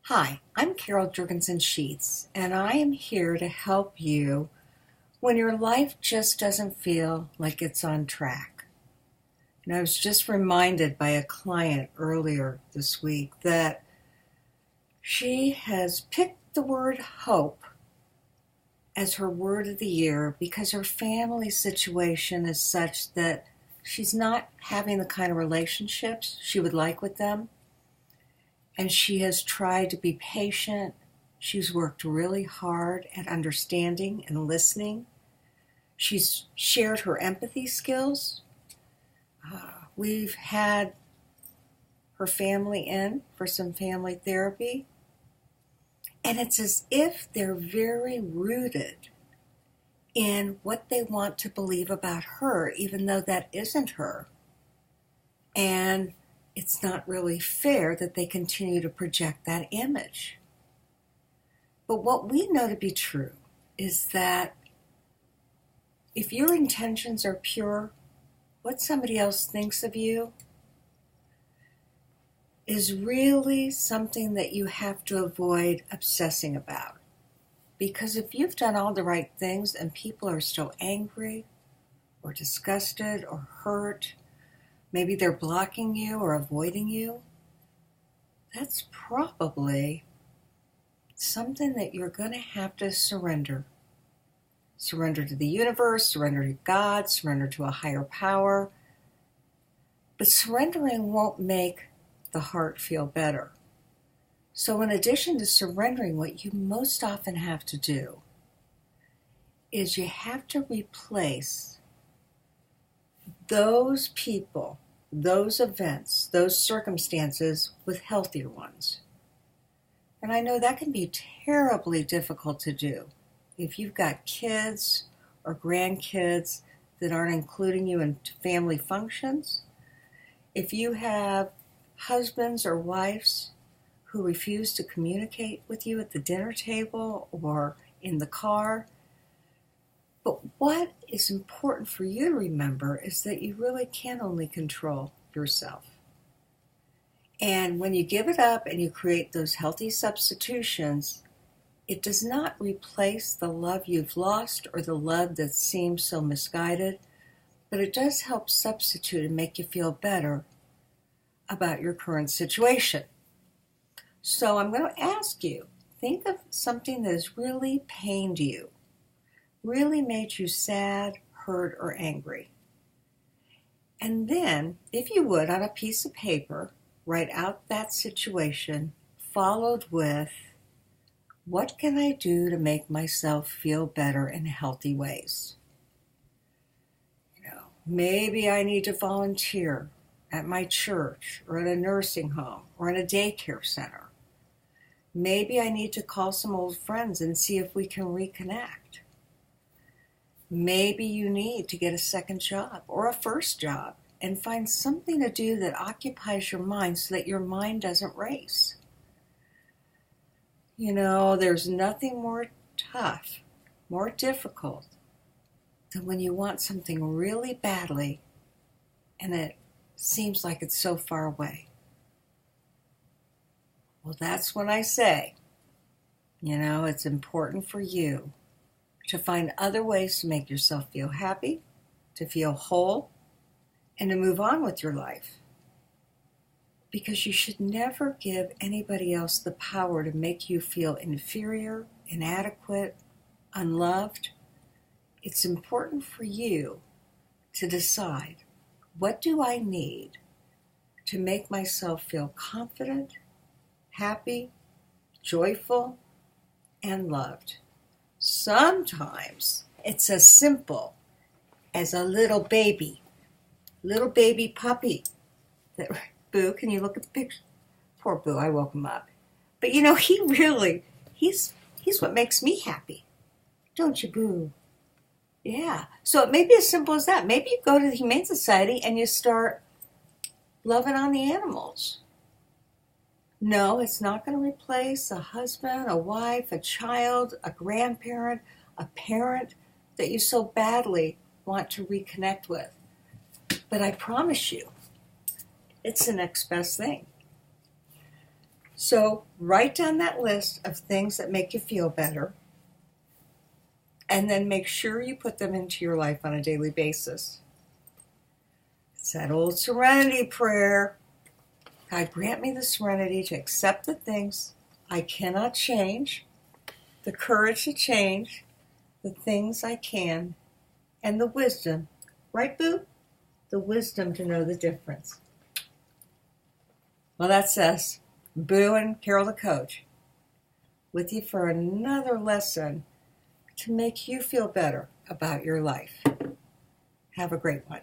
Hi, I'm Carol Jurgensen Sheets, and I am here to help you when your life just doesn't feel like it's on track. And I was just reminded by a client earlier this week that she has picked the word hope as her word of the year because her family situation is such that she's not having the kind of relationships she would like with them. And she has tried to be patient. She's worked really hard at understanding and listening. She's shared her empathy skills. We've had her family in for some family therapy. And it's as if they're very rooted in what they want to believe about her, even though that isn't her. And it's not really fair that they continue to project that image. But what we know to be true is that if your intentions are pure, what somebody else thinks of you is really something that you have to avoid obsessing about. Because if you've done all the right things and people are still angry or disgusted or hurt, maybe they're blocking you or avoiding you, that's probably something that you're going to have to surrender. Surrender to the universe, surrender to God, surrender to a higher power. But surrendering won't make the heart feel better. So in addition to surrendering, what you most often have to do is you have to replace those people, those events, those circumstances with healthier ones. And I know that can be terribly difficult to do. If you've got kids or grandkids that aren't including you in family functions, if you have husbands or wives who refuse to communicate with you at the dinner table or in the car. But what is important for you to remember is that you really can only control yourself. And when you give it up and you create those healthy substitutions, it does not replace the love you've lost or the love that seems so misguided, but it does help substitute and make you feel better about your current situation. So I'm going to ask you, think of something that has really pained you, really made you sad, hurt, or angry. And then, if you would, on a piece of paper, write out that situation, followed with, what can I do to make myself feel better in healthy ways? Maybe I need to volunteer at my church or at a nursing home or in a daycare center. Maybe I need to call some old friends and see if we can reconnect. Maybe you need to get a second job or a first job and find something to do that occupies your mind so that your mind doesn't race. There's nothing more tough, more difficult than when you want something really badly and it seems like it's so far away. Well, that's when I say, it's important for you to find other ways to make yourself feel happy, to feel whole, and to move on with your life. Because you should never give anybody else the power to make you feel inferior, inadequate, unloved. It's important for you to decide, what do I need to make myself feel confident, happy, joyful, and loved? Sometimes it's as simple as a little baby puppy. Boo, can you look at the picture? Poor Boo, I woke him up. But he's what makes me happy. Don't you, Boo? Yeah. So it may be as simple as that. Maybe you go to the Humane Society and you start loving on the animals. No, it's not going to replace a husband, a wife, a child, a grandparent, a parent that you so badly want to reconnect with. But I promise you, it's the next best thing. So write down that list of things that make you feel better, and then make sure you put them into your life on a daily basis. It's that old serenity prayer. God, grant me the serenity to accept the things I cannot change, the courage to change the things I can, and the wisdom, right, Boo? The wisdom to know the difference. Well, that's us, Boo and Carol the Coach, with you for another lesson to make you feel better about your life. Have a great one.